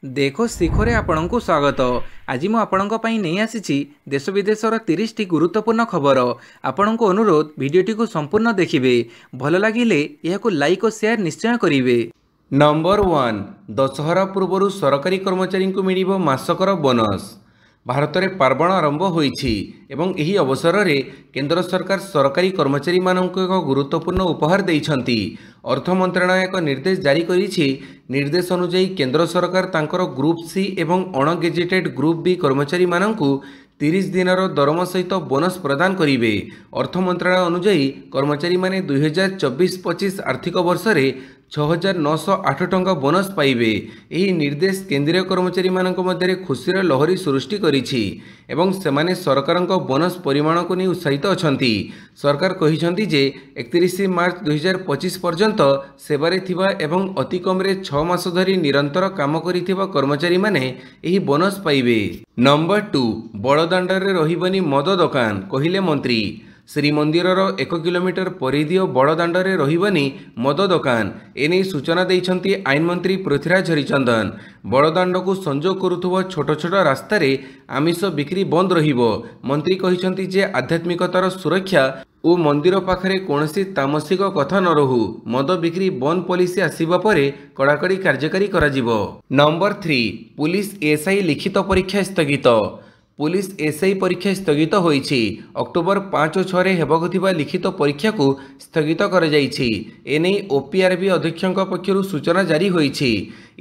देखो शिखरे आपणଙ୍କୁ स्वागत। आज मु आपणଙ୍କ ପାଇଁ ନେଇ ଆସିଛି देश विदेशर 30 टी गुरुत्वपूर्ण खबर। आपणଙ୍କୁ अनुरोध भिडियोटी को संपूर्ण देखिए। भल लगिले यहाकु लाइक और शेयर निश्चय करिवे। नंबर 1 दशहरा पूर्व सरकारी कर्मचारी को मिलिबो मासकर बोनस। भारत में पार्वण आरंभ होइछि एवं एही अवसर में केंद्र सरकार सरकारी कर्मचारी मानक एक गुरुत्वपूर्ण उपहार देइछंती। अर्थ मंत्रालय एक निर्देश जारी करिछि। निर्देश अनुसार केंद्र सरकार तांकर ग्रुप सी एवं अणगेजेटेड ग्रुप बी कर्मचारी मानकु 30 दिनर दरम सहित बोनस प्रदान करिवे। अर्थ मंत्रालय अनुसार कर्मचारी माने 2024-25 आर्थिक वर्ष रे 6,908 टंका बोनस पाइबे। यही निर्देश केंद्रीय कर्मचारी मानक मध्य खुशीर लहरी सृष्टि करिछि एवं सेमाने सरकार बोनस परिमाण को नहीं उत्साहित अछंती। सरकार कहिसंती जे 31 मार्च 2025 पर्यंत सेवारे थिबा एवं अति कम रे 6 मास धरी निरंतर काम करिथिबा कर्मचारी माने एही बोनस पाइबे। नंबर 2 बड़दाण्डरे रहिबनी मद दुकान कहिले मंत्री। श्रीमंदिरर 1 किलोमीटर परिधि बड़दाण्डरे रहिबनी मद दुकान एने सूचना देइछंती आईन मंत्री पृथ्वीराज हरिचंदन। बड़दाण्ड को संजोग करुथुबा छोट छोट रास्तार आमिष बिक्री बंद रहिबो। मंत्री कहिसंती जे आध्यात्मिकतार सुरक्षा और मंदिर पाखरे कौनसी तामसिक कथा न रहू। मद बिक्री बंद पॉलिसी आसिबा परे कड़ाकड़ी कार्यकारी कराजिबो। नंबर 3 पुलिस एसआई लिखित परीक्षा स्थगित। पुलिस एसआई परीक्षा स्थगित होइछि। अक्टोबर 5 और 6 रे हेबाक थिबा लिखित परीक्षा को स्थगित करा जाइछि। एने ओपीआरबी अध्यक्षक पक्षरु सूचना जारी होइछि।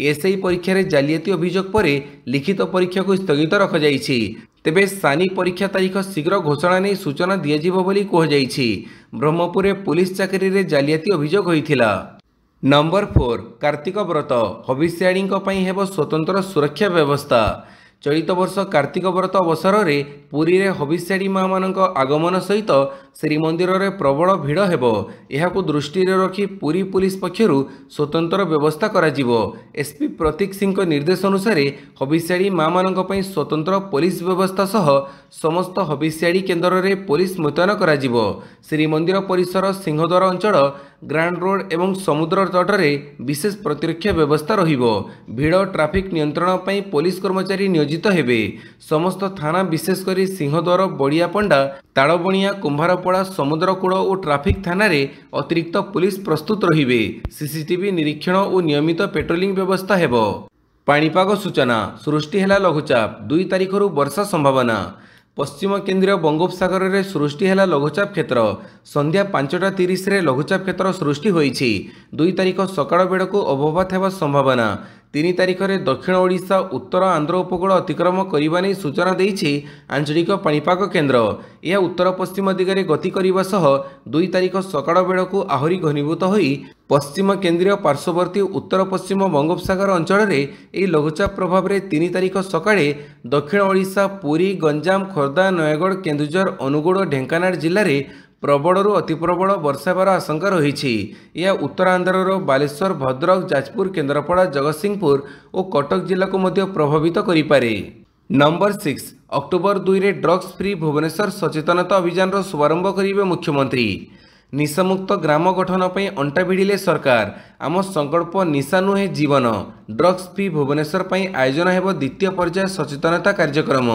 एसआई परीक्षा रे जालियाती अभियोग परे लिखित परीक्षा को स्थगित रखा जाइछि। तेबे सानी परीक्षा तारीख शीघ्र घोषणा नहीं सूचना दियाजिबो बोली कहुଯାଇଛି। ब्रह्मपुर पुलिस चाकरी रे जालियाती अभियोग होइथिला। नंबर 4 कार्तिक व्रत हविष्याणी हेब स्वतंत्र सुरक्षा व्यवस्था। चलित वर्ष कार्तिक व्रत अवसर में पुरी रे हविष्याणी माँ मान आगमन सहित श्रीमंदिर रे प्रबल भिड़ हेबो। एहाकु दृष्टि रे रखी पुरी पुलिस पक्षरु स्वतंत्र व्यवस्था कराजिबो। एसपी प्रतीक सिंह निर्देश अनुसार हविष्याणी माँ मानक पई स्वतंत्र पुलिस व्यवस्था सह समस्त हविष्याणी केन्द्र रे पुलिस मुतयन कराजिबो। श्रीमंदिर परिसर सिंहद्वार अंचल ग्रांड रोड एवं समुद्र तट रे विशेष प्रतिरक्षा व्यवस्था रहिबो। भिड़ ट्राफिक नियंत्रण पई पुलिस कर्मचारी नियोजित हेबे। समस्त थाना विशेषकर सिंहद्वार बड़ियापंडा तालबणिया कुंभारपड़ा समुद्रकूल और ट्राफिक थाना रे अतिरिक्त पुलिस प्रस्तुत रहिबे। सीसीटीवी निरीक्षण और नियमित पेट्रोलिंग व्यवस्था हेबो। पाणीपाग सूचना सृष्टि हेला लघुचाप 2 तारिख रु वर्षा संभावना। पश्चिम केंद्रीय बंगोपसागर रे सृष्टि हेला लघुचाप क्षेत्र। संध्या 5:30 रे लघुचाप क्षेत्र सृष्टि होइछि। 2 तारिख सकाळ बेड़को अवपात हेबा संभावना। 3 तारिख रे दक्षिण ओडिशा उत्तर आंध्र उपकूल अतिक्रम करने नहीं सूचना देइछि आंचलिक पाणीपाग केन्द्र। यह उत्तर पश्चिम दिगरे गति करने सह 2 तारिख सकाळ बेड़को आहरी घनीभूत होई पश्चिम केंद्रीय पार्श्ववर्ती उत्तर पश्चिम बंगोपसागर अंचल में यह लघुचाप प्रभाव में 3 तारिख सकाळे दक्षिण ओडिशा पुरी गंजाम खोर्धा नयगढ़ केन्दुझर अनुगुड़ ढेंकानाल जिले में प्रबलरू अति प्रबल वर्षा हेबार आशंका रही। यह उत्तर आंध्रर बालेश्वर भद्रक जाजपुर केन्द्रापड़ा जगतसिंहपुर और कटक जिला को मध्य प्रभावित करिपारे। नंबर 6 अक्टोबर 2 रे ड्रग्स फ्री भुवनेश्वर सचेतनता अभियान शुभारंभ करेंगे मुख्यमंत्री। निशामुक्त ग्राम गठन पर अंटा भिड़िले सरकार। आम संकल्प निशा नुहे जीवन। ड्रग्स फ्री भुवनेश्वर पर आयोजन हेब द्वितीय पर्याय सचेतनता कार्यक्रम।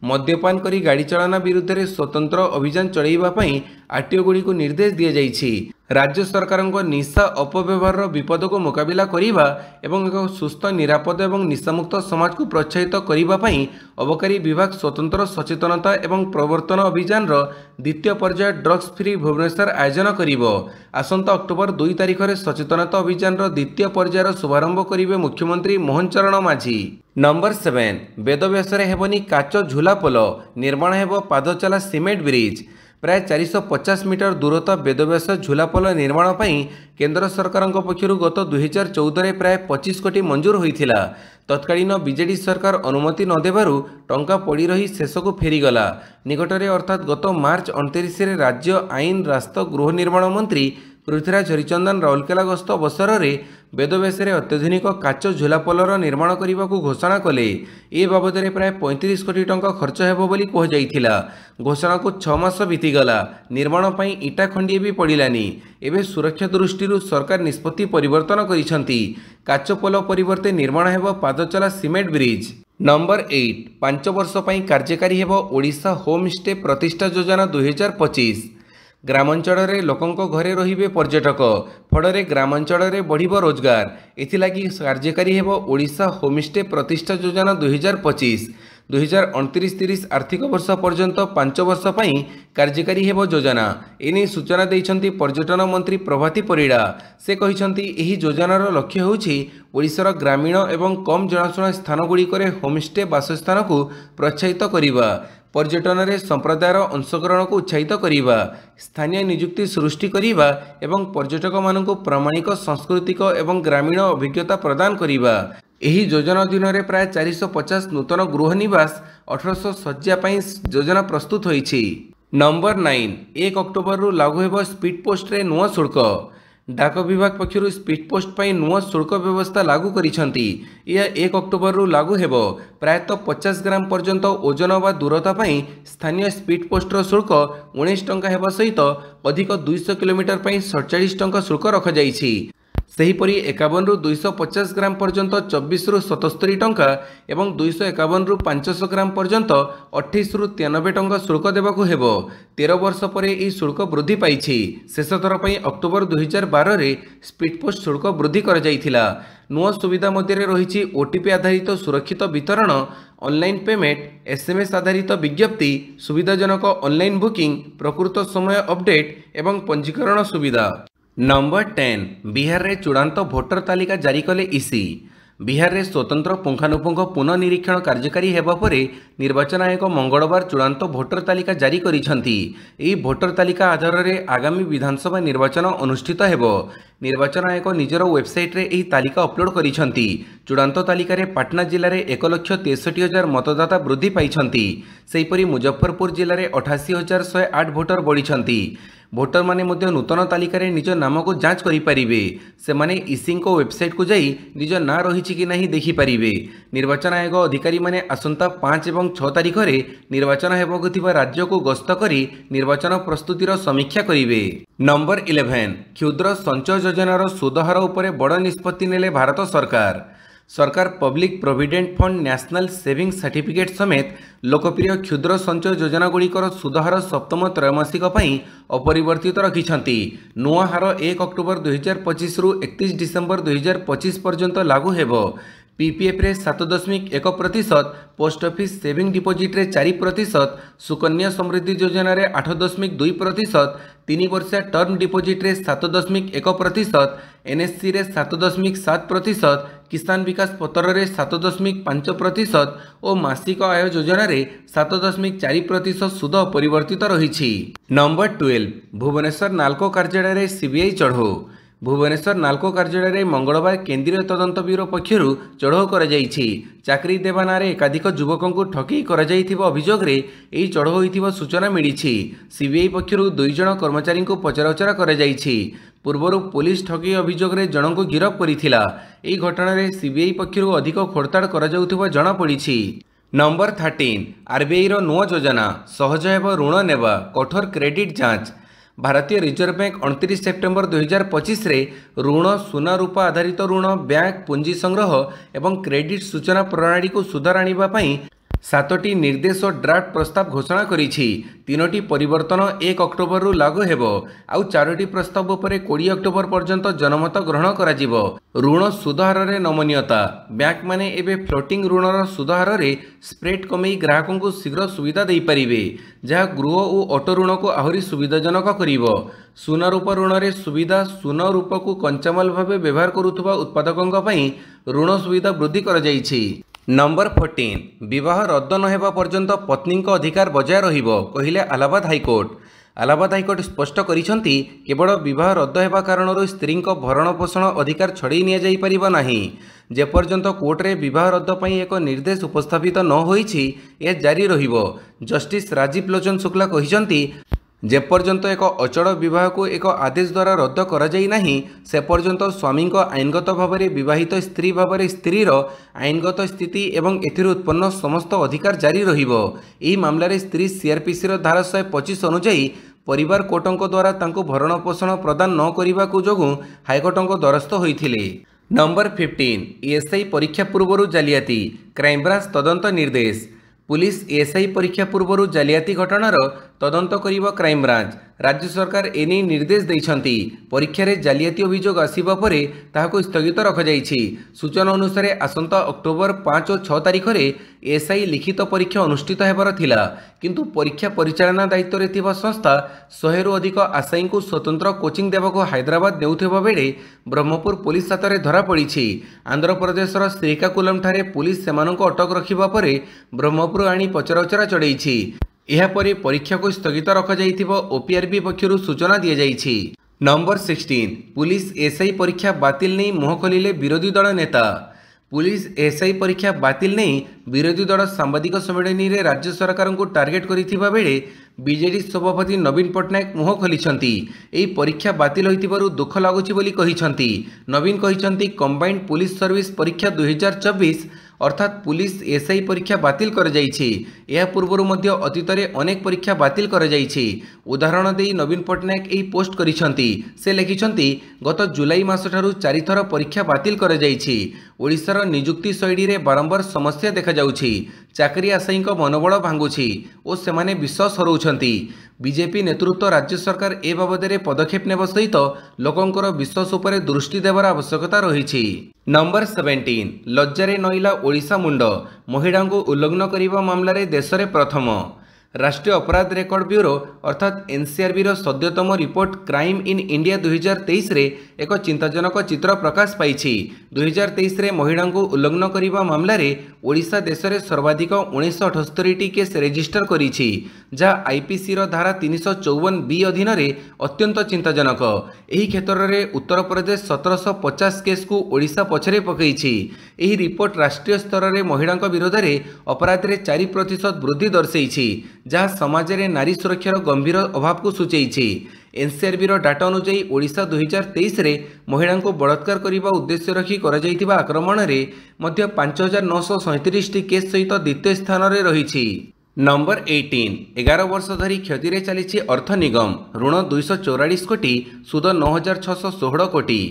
मद्यपान करी गाड़ी चलाना विरुद्ध रे स्वतंत्र अभियान चलाइवाई आरटीओ गुड़ी को निर्देश दि जाइछि। राज्य सरकार निशा अपव्यवहार विपद को मुकाबिला करिबा एवं एक सुस्थ निरापद एवं निशामुक्त समाज को प्रोत्साहित करिबाई अबकारी विभाग स्वतंत्र सचेतनता एवं प्रवर्तन अभियान द्वितीय पर्याय ड्रग्स फ्री भुवनेश्वर आयोजन करिबो। आसंता अक्टोबर 2 तारिख में सचेतनता अभियान द्वितीय पर्यायर शुभारंभ करेंगे मुख्यमंत्री मोहन चरण माझी। नंबर 7 वेदव्यास हेबनी काच झुला पोल निर्माण हेब पादचला सीमेंट ब्रिज। प्राय 450 मीटर दूरता वेदव्यास झुलापोल निर्माण पर केंद्र सरकार पक्षर गत 2014 में प्राय 25 कोटी मंजूर होता। तत्कालीन बीजेडी सरकार अनुमति नदेबारु टंका पड़ी रही शेष को फेरीगला। निकटरे अर्थात गत मार्च 29 रे राज्य आईन रास्ता गृह निर्माण मंत्री पृथ्वीराज हरिचंदन राउरकेला गस्त अवसर में बेदव्यास अत्याधुनिक काच झोलापोलर निर्माण करने को घोषणा कले। ए बाबद प्राय 35 कोटी टंका खर्च हेबो बोली कहुजाइथिला। घोषणा को 6 मास बीतीगला। निर्माण पई इटा खंडिए भी पड़िलानी। एबे सुरक्षा दृष्टि सरकार निष्पत्ति परिवर्तन करिसंती। काच पोल परिवर्ते निर्माण हेबो पादचला सीमेंट ब्रिज। नंबर 8 5 वर्ष पई कार्यकारी हेबो ओडिशा होम स्टे प्रतिष्ठा योजना 2025। ग्रामांचल लोकों घरे रहिबे पर्यटक फल ग्रामांचल बढ़िब रोजगार। एथिलागि कार्यकारी हेबो ओडिशा होमस्टे प्रतिष्ठा योजना 2025। 2029-30 आर्थिक वर्ष पर्यंत 5 वर्ष पई कार्यकारी हेबो योजना। एने सूचना दैछंती पर्यटन मंत्री प्रभाती परिड़ा। से कहिछंती एही योजनार लक्ष्य होछि ओडिशार ग्रामीण एवं कम जनाशुना स्थान गुड़िकरे होमस्टे बासस्थान को प्रोत्साहित करिबा, पर्यटन रे संप्रदायर अंशग्रहण को उत्साहित करिबा, स्थानीय नियुक्ति सृष्टि करिबा एवं पर्यटक मानक प्रामाणिक सांस्कृतिक एवं ग्रामीण अभिज्ञता प्रदान करिबा। एही योजना अधीन रे प्राय 450 नूतन गृह निवास 1800 शଯ୍या पई योजना प्रस्तुत होईछि। नंबर 9 1 अक्टोबर रु लागू हेबो स्पीड पोस्ट रे नुआ शुल्क। डाक विभाग पक्षर स्पीड पोस्ट पर नुआ शुल्क व्यवस्था लागू करिसंती। यह 1 अक्टोबर रु लागू हेबो। प्रायतः 50 ग्राम पर्यंत ओजन व दूरता पर स्थानीय स्पीड पोस्टर शुल्क 19 टंका हेबा सहित अधिक 200 किलोमीटर पर 47 टंका शुल्क रखा जाइछि। सेहीपरि 51 रु 250 ग्राम पर्यंत 24 रु 77 टंका एवं 251 रु 500 ग्राम पर्यंत 28 रु 93 टंका शुल्क देबाकू हेबो। 13 वर्ष पर यह शुल्क वृद्धि पाइछि। शेष थर पर अक्टोबर 2012 रे स्पीड पोस्ट शुल्क वृद्धि कर जाइथिला। नुआ सुविधा मध्य रही ओटीपी आधारित सुरक्षित वितरण, ऑनलाइन पेमेंट, एसएमएस आधारित विज्ञप्ति, सुविधाजनक ऑनलाइन बुकिंग, प्रकृत समय अपडेट एवं पंजीकरण सुविधा। नंबर 10 बिहार रे चूड़ांत भोटर तालिका जारी कले ईसी। बिहार रे स्वतंत्र पुंखानुपुंख पुनर्निरीक्षण कार्यकारी हेबा परे निर्वाचन आयोग मंगलवार चूड़ांत भोटर तालिका जारी करिसंती। एही भोटर तालिका आधार रे आगामी विधानसभा निर्वाचन अनुष्ठित हेबो। निर्वाचन आयोग निजर वेबसाइट रे एही तालिका अपलोड करिसंती। चूड़ांत तालिका रे पाटना जिले में 1,63,000 मतदाता वृद्धि पाइछंती। सेहीपरि मुजफ्फरपुर जिले में 88,108 भोटर बढ़िछंती। भोटर माने मध्य नूतन तालिका रे निज नाम को जांच करि परिबे। से माने ईसी को वेबसाइट को जाई निज ना रहिछि कि नहीं देखि परिबे। निर्वाचन आयोग अधिकारी माने आसंता 5 एवं 6 तारिख रे निर्वाचन हेबाकु थिबा राज्य को गस्त करी निर्वाचन प्रस्तुतिर समीक्षा करिवे। नंबर 11 क्षुद्र संचय योजनार सुदहार उपरे बड़ निष्पत्ति नेले भारत सरकार। सरकार public provident fund, national saving certificate समेत लोकप्रिय क्षुद्र संचय योजना गुड़िकर सुदहार सप्तम त्रैमासिक अपरिवर्तित रखिछंती। नुआ हार 1 अक्टोबर 2025 रु 31 डिसेम्बर 2025 पर्यंत लागू हेबो। पीपीएफ रे 7.1%, पोस्ट ऑफिस सेविंग डिपोजिट रे 4%, सुकन्या समृद्धि योजना रे 8.2%, 3 वर्षिया टर्म डिपोजिट रे 7.1%, एनएससी रे 7.7%, किसान विकास पत्र रे 7.5% और मासिक आय योजना रे 7.4% सुध परिवर्तित रही। नंबर 12 भुवनेश्वर नाल्को कार्यालय रे सीबीआई चढ़ऊ। भुवनेश्वर नाल्को कार्यालय में मंगलवार केंद्रीय तदंत ब्यूरो पक्षर चढ़ऊ कर चाकरी देवा ना एकाधिक युवकों को ठकई कर अभियोग में यह चढ़ऊ होइथिबा सूचना मिली। सीबीआई पक्षर 2 जन कर्मचारी को पचराउचरा कर पूर्वर पुलिस ठकई अभियोग में जन को गिरफ्त करथिला। एही घटना रे सीबीआई पक्षर अधिक खोलताड़ कर जना पड़ी। नंबर 13 आरबीआई रो नुआ योजना सहज हेब ऋण नेबा, कठोर क्रेडिट जांच। भारतीय रिजर्व बैंक 29 सेप्टेम्बर 2025 रे ऋण, सुना रूपा आधारित ऋण, बैंक पुंजी संग्रह एवं क्रेडिट सूचना प्रणाली को सुधार आनिबा पई 7टी निर्देश और ड्राफ्ट प्रस्ताव घोषणा करिछि। 3टी परिवर्तन 1 अक्टोबर रु लागू हेबो। आउ 4टी प्रस्ताव उपरे 20 अक्टोबर पर्यंत जनमत ग्रहण कराजिबो। ऋण सुधार रे नमनीयता। बैंक माने एबे फ्लोटिंग ऋणर सुधार रे स्प्रेड कमई ग्राहकों को शीघ्र सुविधा दे परिबे, जहाँ गृह और ऑटो ऋण को आहुरी सुविधाजनक करिबो। सुना रूप ऋण रे सुविधा। सुना रूप को कंचामाल भाव व्यवहार करुथुबा उत्पादकों पई ऋण सुविधा वृद्धि कर जाइछि। नंबर 14 विवाह रद्द न हेबा पर्यंत पत्नी अधिकार बजाय रहिबो, कहिले इलाहाबाद हाईकोर्ट। इलाहाबाद हाईकोर्ट स्पष्ट करिसंती केवल विवाह रद्द हेबा कारणରୁ स्त्रीଙ୍କ भरण पोषण अधिकार छड़ाई निया जाई परिबा नाही। जेपर्यंत कोर्ट रे विवाह रद्द पई एक निर्देश उपस्थापित न होईछि, ए जारी रहिबो। जस्टिस राजीव लोचन शुक्ला कहिसंती जेपर्यंत एक अचल विवाह को एक आदेश द्वारा रद्द करा जाई नाही से पर्यंत स्वामी आईनगत भाव में विवाहित स्त्री भाव में स्त्रीर आईनगत स्थिति एवं एथिर उत्पन्न समस्त अधिकार जारी रहिबो। एही मामलार स्त्री सीआरपीसी धारा 125 अनुजाई परिवार कोर्टों द्वारा तांको भरण पोषण प्रदान न करने जोगु हाइकोर्टों द्वारस्थ होइथिले। नंबर 15 एएसआई परीक्षा पूर्व जालियाती क्राइमब्रांच तदंत निर्देश। पुलिस एएसआई परीक्षा पूर्व जालियाती घटनार तदंत करिबो क्राइमब्रांच। राज्य सरकार एने निर्देश देइछंती। परीक्षा रे जालियाती अभियोग आसिबा परे ताहाको स्थगित रखाଯାଇଛି। सूचना अनुसार आसंता अक्टोबर 5 और 6 तारिख रे एएसआई लिखित परीक्षा अनुष्ठित हेबार थिला, किंतु परीक्षा परिचालना दायित्व रे थिबा संस्था 100 रु अधिक आशायी को स्वतंत्र कोचिंग देवाको हैदराबाद नेउथिबा बेले ब्रह्मपुर पुलिस हाथ में धरा पड़ी। आंध्र प्रदेशर श्रीकाकुलम ठारे पुलिस सेमानंको अटक रखिबा परे ब्रह्मपुर आनी पचराउचरा चढ़ाई। यापरे परीक्षा को स्थगित रखा ओपीआरबी पक्षर सूचना दी जाइछि। नंबर 16 पुलिस एएसआई परीक्षा बातिल नहीं मुह खोलिले विरोधी दल नेता। पुलिस एएसआई परीक्षा बातिल नहीं विरोधी दल सांबादिक सम्मेलन में राज्य सरकार को टार्गेट करिथिबा बेले बीजेडी सभापति नवीन पट्टनायक मुह खोलिछंती। एही परीक्षा बातिल होइतिबारु दुख लागुछि बोली कहिछंती। नवीन कहिछंती कंबाइंड पुलिस सर्विस परीक्षा 2024 अर्थात पुलिस एएसआई परीक्षा बातिल कर जाइछि। या पूर्वरु मध्य अतीत रे अनेक परीक्षा बातिल कर जाइछि। उदाहरण देई नवीन पट्टनायक एही पोस्ट करिछंती। से लिखिछंती गत जुलाई मास ठारू 4 थर परीक्षा बातिल कर जाइछि। ओडिशार नियुक्ति शैली रे बारंबार समस्या देखा जाउछि। चाकरी आशायी मनोबल भांगुछि और सेमाने विश्वास हरौछंती। बीजेपी नेतृत्व राज्य सरकार ए बाबद पदक्षेप नेबा सहित लोकंकर विश्वास उपर दृष्टि देवार आवश्यकता रही। नंबर 17 लज्जारे नईला ओडिशा मुंड महिला को उल्लंघन करने मामला रे देश में प्रथम। राष्ट्रीय अपराध रेकर्ड ब्यूरो अर्थात एनसीआरबी सद्यतम रिपोर्ट क्राइम इन इंडिया 2023 रे एक चिंताजनक चित्र प्रकाश पाई। 2023 रे महिला को उल्लंघन करने मामला रे ओडिशा देश में सर्वाधिक 1978 केस रेजिस्टर करिछि, जहाँ आईपीसी धारा 354 बी अधीन रे अत्यंत चिंताजनक। एही क्षेत्र में उत्तर प्रदेश 1750 केस को ओडिशा पछरे पकईछि। एही रिपोर्ट राष्ट्रीय स्तर में महिला विरोध में अपराध रे 4% वृद्धि दर्शाइछि, जहाँ समाज में नारी सुरक्षार गंभीर अभाव को सूचयछि। एनसीआरबी डाटा अनुसार ओडिशा 2023 रे महिला को बलात्कार करने उद्देश्य रखी कर आक्रमण रे मध्य 5937 केस सहित द्वितीय स्थान में रही। नंबर 18 11 वर्ष धरी क्षति रे चली अर्थ निगम ऋण 244 कोटी सुध 9616 कोटी।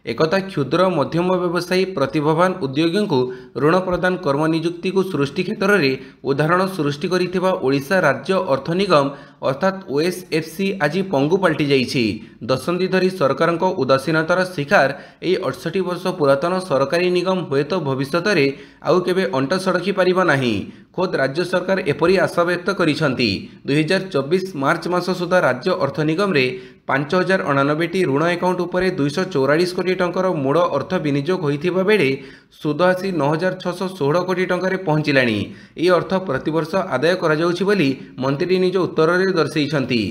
एकता क्षुद्र मध्यम व्यवसायी प्रतिभावान उद्योगी को ऋण प्रदान कर्म नियुक्ति को सृष्टि क्षेत्र में उदाहरण सृष्टि करिथिबा ओडिशा राज्य अर्थ निगम अर्थात ओएसएफसी आज पंगु पलटि जाइछि। दशंधि धरी सरकार उदासीनतार शिकार यही 68 वर्ष पुरातन सरकारी निगम हुए तो भविष्य में आउ केबे अंट सड़की पारिबा नाही। खोद राज्य सरकार एपरी आशा व्यक्त करिसंती। 2024 मार्च मास सुधा राज्य अर्थ निगम रे 5099 ऋण अकाउंट उपरे 244 कोटी टंकार मूल अर्थ विनियोग होइथिबा बेले सुध आसी 9616 कोटी टंकारे पहुंचिलाणी। एही अर्थ प्रतिवर्ष आदाय करा जाउछि बोली मंत्री निज उत्तर रे दर्शाइछंती।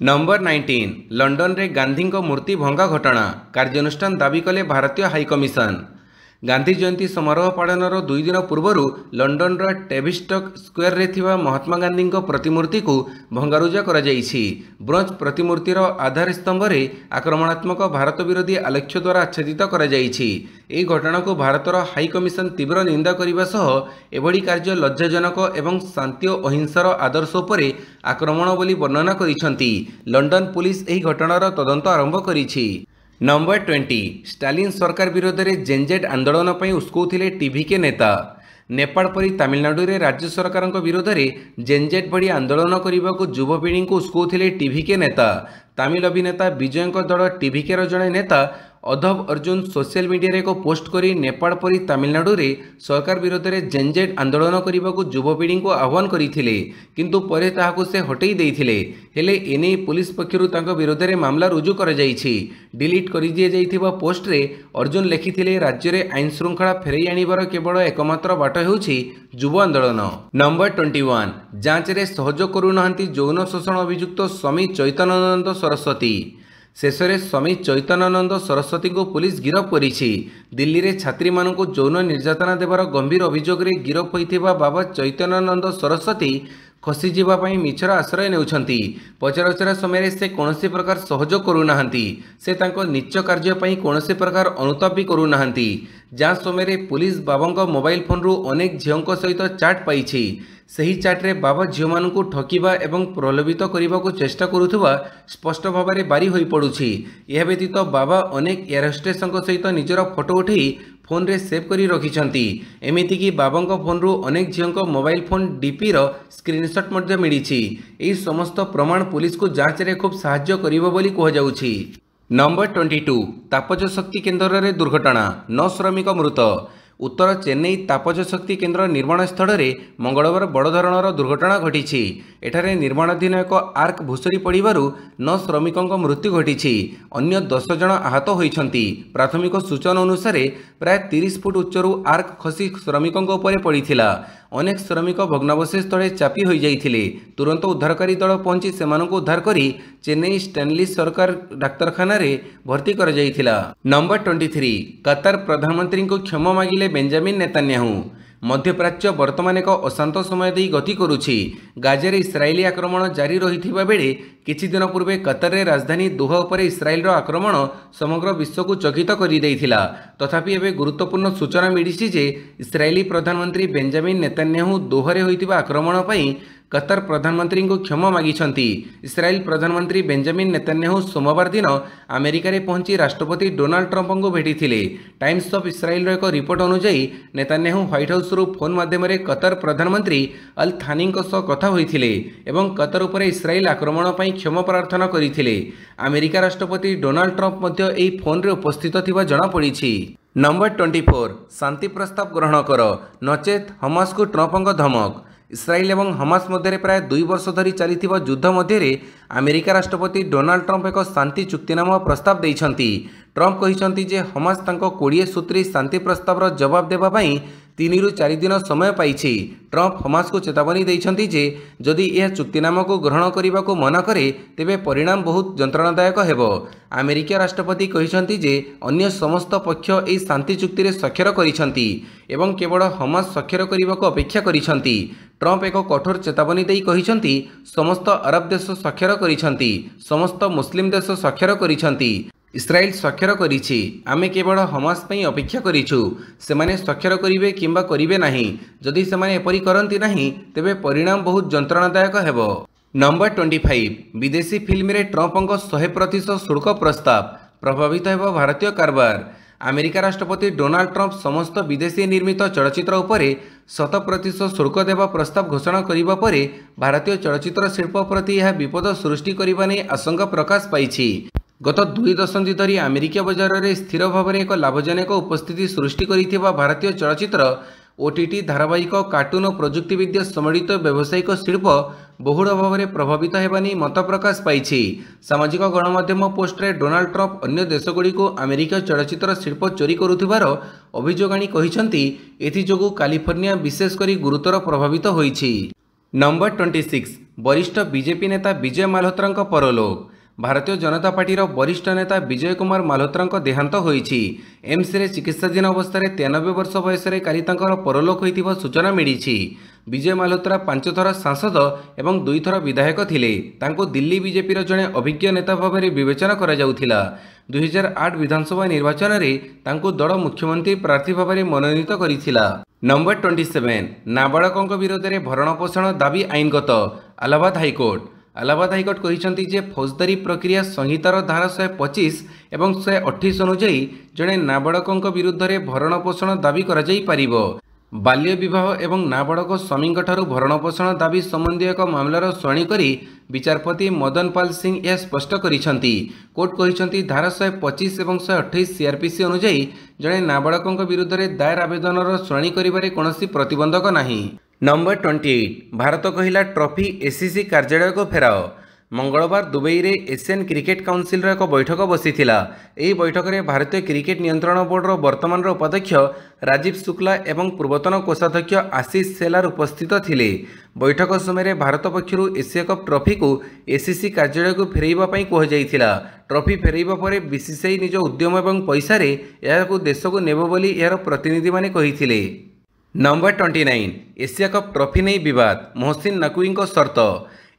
नंबर 19 लंडन रे गांधी मूर्ति भंगा घटना कार्यानुष्ठान दाबी कले भारतीय हाईकमिशन। गांधी जयंती समारोह पालनर 2 दिन पूर्व लंडन टेविस्टक स्क्वायर रे थिबा महात्मा गांधी प्रतिमूर्ति को भंगारुजा करा जाइछि। ब्रोंज प्रतिमूर्तिर आधार स्तंभ रे आक्रमणात्मक भारत विरोधी आलेख्य द्वारा आच्छादित करा जाइछि। एही घटना को भारतर हाई कमिशन तीव्र निंदा करने सह एभली कार्य लज्जाजनक एवं शांति और अहिंसार आदर्श उपरे आक्रमण बोली वर्णना करिसंती। लंडन पुलिस एही घटनार तदंत आरंभ करिछि। नंबर 20 स्टालिन सरकार विरोध में जेनजेड आंदोलन पर उस्कौथिले टीवीके नेता। नेपाल परी तमिलनाडु रे राज्य सरकार विरोध में जेनजेड भड़ी आंदोलन करने को युवपीढ़ी को उस्कौथिले टीवीके नेता। तमिल अभिनेता विजय दल टीवीके जड़े नेता अधव अर्जुन सोशल मीडिया एक पोस्ट करी नेपाल परी तमिलनाडु रे सरकार विरोध में जेनजेड आंदोलन करने को युवपीढ़ी को आह्वान करते, किंतु परे ताहाकु से हटई देइथिले। हेले एने पुलिस पक्षरु तांको विरोध में मामला रुजु कर जाइछि। डिलीट कर दिए जाइथिबा पोस्ट रे अर्जुन लिखिथिले राज्य रे आईन श्रृंखला फेरई आनिबार केवल एकमात्र बाट हेउछि युव आंदोलन। नंबर 21 जांच रे सहयोग करूनाहांती यौन शोषण अभियुक्त स्वामी चैतन्यानंद सरस्वती। शेष में स्वामी चैतन्यानंद सरस्वती को पुलिस गिरफ करिछि। दिल्ली रे छात्री मानक यौन निर्यातना देवार गंभीर अभियोग रे गिरफ होइथिबा बाबा चैतन्यानंद सरस्वती खसीजा मिछर आश्रय नेउछंती। पचराउचरा समय से कौनसी प्रकार सहयोग करूना से तांको नीच कार्य कौनसी प्रकार अनुताप भी करूना। जांच समय पुलिस बाबा मोबाइल फोन रु अनेक झीलों सहित चाट पाई। सही चाट्रे बाबा झील मान ठकिबा एवं प्रलोभित करने को चेष्टा करुवा स्पष्ट भाव में बारी हो पड़ुछि। यह व्यतीत बाबा अनेक एयर होस्टेस सहित निजर फोटो उठे फोन रे सेव करी रखिछंती। एमिति कि बाबांको फोन रु अनेक झीलों मोबाइल फोन डीपी रो स्क्रीनशॉट मध्य मिलिछि। एही समस्त प्रमाण पुलिस को जांच रे खूब सहाय्य करिवो बोली कह जाउछि। नंबर 22 तापज शक्ति केन्द्र रे दुर्घटना 9 श्रमिक मृत। उत्तर चेन्नई तापज शक्ति केन्द्र निर्माण स्थल में मंगलवार बड़ धरणर दुर्घटना घटी। एठारे निर्माणाधीन एक आर्क भूसुरी पड़ू 9 श्रमिकों मृत्यु घटी। अन्य 10 जन आहत होती। प्राथमिक सूचना अनुसार प्राय 30 फुट उच्चरू आर्क खसी श्रमिकों उपर पड़ा। अनेक श्रमिक भग्नावशेष तले चापी हो जाइथिले। तुरंत उद्धारकारी दल पहुंची सेमानंकु उद्धार करी चेन्नई स्टैनली सरकार डाक्तरखाना रे भर्ती कर जाइथिला। नंबर 23 कतार प्रधानमंत्री को क्षमा मागिले बेंजामिन नेतान्याहू। मध्यप्राच्य वर्तमान एक अशांत समय दे गति करुछि। गाजारे इस्राएली आक्रमण जारी रहिथिबा बेले किछि दिन पूर्वे कतार रे राजधानी दोहा उपर इस्राएल आक्रमण समग्र विश्व को चकित कर देइथिला। तथापि एबे गुरुत्वपूर्ण सूचना मिलिछि जे इस्राएली प्रधानमंत्री बेंजामिन नेतान्याहू दोहारे होइतिबा आक्रमण पई कतार प्रधानमंत्री को क्षमा मागिछंती। इस्राएल प्रधानमंत्री बेंजामिन नेतान्याहू सोमवार दिन अमेरिका रे पहुंची राष्ट्रपति डोनाल्ड ट्रंप को भेटिथिले। टाइम्स ऑफ इस्राएल एक रिपोर्ट अनुसार नेतान्याहू व्हाइट हाउस रु फोन माध्यम कतार प्रधानमंत्री अल थानी कथा होइथिले एवं कतार उपर इस्राएल आक्रमण पई क्षमा प्रार्थना करिथिले। अमेरिका राष्ट्रपति डोनाल्ड ट्रंप मध्य एही फोन रे उपस्थित थिबा जणा पड़िछि। नंबर 24 शांति प्रस्ताव ग्रहण कर नचेत हमास को ट्रंपक धमक। इस्राएल एवं हमास मध्य प्राय 2 वर्ष धरी चली युद्ध मध्य अमेरिका राष्ट्रपति डोनाल्ड ट्रंप एक शांति चुक्तिनामा प्रस्ताव देइछंती। ट्रंप कहिछंती जे हमास तांको 20 सूत्री शांति प्रस्तावर जवाब देबा पई 3 रु 4 दिन समय पाइछि। ट्रंप हमास को चेतावनी देइछंती जे जदि यह चुक्तिनामा को ग्रहण करने को मना करे तेबे परिणाम बहुत जंत्रणादायक हेबो। अमेरिका राष्ट्रपति कहिछंती जे अन्य समस्त पक्ष एही शांति चुक्ति रे स्वाक्षर करिछंती एवं केवल हमास स्वाक्षर करने को अपेक्षा करिछंती। ट्रंप एक कठोर चेतावनी देई कहिछंती समस्त अरब देश स्वाक्षर करिछंती, समस्त मुस्लिम देश स्वाक्षर करिछंती, इस्राएल स्वाक्षर करिछि। आमे केवल हमास पई अपेक्षा करिछु। सेमाने स्वाक्षर करिवे किंबा करिवे नाही। जदि सेमाने एपरि करंती नाही तेबे परिणाम बहुत जंत्रणादायक हेबो। नंबर 25 विदेशी फिल्म रे ट्रंपक 100% शुल्क प्रस्ताव प्रभावित हेबो भारतीय कारबार। अमेरिका राष्ट्रपति डोनाल्ड ट्रंप समस्त विदेशी निर्मित चलचित्र उपरे 100% शुल्क देवा प्रस्ताव घोषणा करिबा परे भारतीय चलचित्र शिल्प प्रति यह विपद सृष्टि करिबा नै आशंका प्रकाश पाइछि। गत 2 दशंधि धरी अमेरिका बजार में स्थिर भाव में एक लाभजनक उपस्थिति सृष्टि करिथिबा भारतीय चलचित्र ओटीटी धारावाहिक कार्टून और प्रजुक्तिविद्या सम्मिलित व्यावसायिक शिल्प बहुल भाव में प्रभावित होगानी मत प्रकाश पाई। सामाजिक गणमाध्यम पोस्ट रे डोनाल्ड ट्रंप अन्य देशगुड़ी को अमेरिका चलचित्र शिल्प चोरी करुथिबार अभियोग आनी कहिसंती एथिजोगु कैलिफोर्निया विशेषकर गुरुतर प्रभावित होईछि। नंबर 26 वरिष्ठ बीजेपी नेता विजय माल्होत्रा परलोक। भारतीय जनता पार्टी वरिष्ठ नेता विजय कुमार माल्होत्रा देहांत होईछि। एम्स रे चिकित्साधीन अवस्था 93 वर्ष बयस काली परलोक होइतिबा सूचना मिली। विजय माल्होत्रा 5 थर सांसद एवं 2 थर विधायक थिले। तांको दिल्ली बीजेपी जड़े अभिज्ञ नेता भाव में विवेचना करा जाउथिला। 2008 विधानसभा निर्वाचन में तांको दल मुख्यमंत्री प्रार्थी भाव में मनोनीत करिथिला। नंबर 27 नाबालकों विरोध में भरणपोषण दाबी आईनगत। इलाहाबाद हाईकोर्ट कहिसंती जे फौजदारी प्रक्रिया संहितार धारा 125 एवं 128 अनुଯାयी जड़े नाबालकों विरुद्ध में भरणपोषण दाबी करा जाई पारिबो। बाल्य विवाह एवं नाबालक स्वामी भरणपोषण दाबी संबंधी एक मामलार शुणाणी करी विचारपति मदन पाल सिंह यह स्पष्ट करिसंती। कोर्ट कहिसंती धारा 125 एवं 128 सीआरपीसी अनुଯାयी जड़े नाबालकों विरुद्ध में दायर आवेदनर शुणाणी करिबारे कोनोसी प्रतिबंधक नाही। नंबर 28 भारत कहिला ट्रॉफी एसीसी कार्यालय को फेराओ। मंगलवार दुबई रे एशियन क्रिकेट काउंसिल एक बैठक बसीथिला। एही बैठक में भारतीय क्रिकेट नियंत्रण बोर्ड वर्तमान उपाध्यक्ष राजीव शुक्ला एवं पूर्वतन कोषाध्यक्ष आशीष सेलार उपस्थित थिले। बैठक समय भारत पक्षरु एशिया कप ट्रॉफी को एसीसी कार्यालय को फेरैबा पई कह जाइथिला। ट्रॉफी फेरैबा परे बीसीसीआई निज उद्यम एवं पैसा रे याको देश को नेबो बोली यार प्रतिनिधि माने कहिथिले। नंबर 29 एशिया कप ट्रॉफी नहीं विवाद मोहसिन नकवी को शर्त।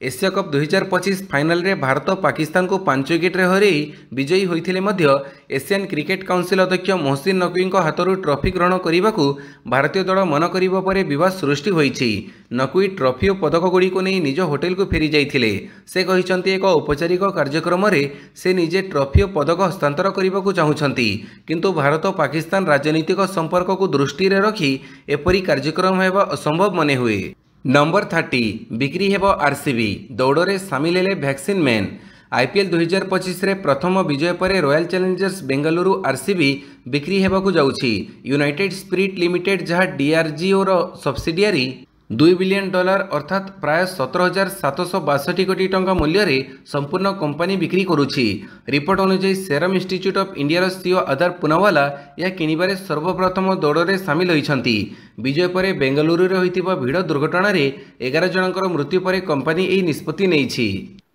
एशिया कप 2025 फाइनल रे भारत पाकिस्तान को 5 विकेट रे हरई विजयी होइथिले मध्य एशियन क्रिकेट काउंसिल अध्यक्ष मोहसिन नकवी हाथरू ट्रॉफी ग्रहण करने को भारतीय दल मन करिबा परे विवाद सृष्टि होइछि। नकवी ट्रॉफी और पदक गुड़ी को नहीं निज होटेल को फेरी जाइथिले। से कहिसंती एक औपचारिक कार्यक्रम रे से निजे ट्रॉफी और पदक हस्तांतर करने को चाहुछंती, किंतु भारत और पाकिस्तान राजनीतिक संपर्क को दृष्टि रे रखी एपरी कार्यक्रम हेबा असंभव मने हुए। नंबर 30 बिक्री हेब आरसीबी दौड़ सामिल हेले वैक्सीन मैन। आईपीएल 2025 रे प्रथम विजय पर रॉयल चैलेंजर्स बेंगलुरु आरसीबी बिक्री हेबाकु जाउछि। यूनाइटेड स्पिरिट लिमिटेड जहाँ डीआरजीओ रो सब्सिडियरी $2 बिलियन अर्थात प्राय 17,762 कोटी टंका मूल्य रे संपूर्ण कंपनी बिक्री करुछि। रिपोर्ट अनुसार serum institute of India CEO Adar Poonawalla यह किनिबारे सर्वप्रथम दौड़ सामिल होइछंती। विजय पर बेंगलुरु रे होइतिबा भिड़ दुर्घटना रे 11 जनकर मृत्यु पर कंपनी एही निष्पत्ति नेइछि।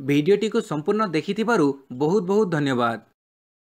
भिडियोटी को संपूर्ण देखिथिबारु बहुत बहुत धन्यवाद।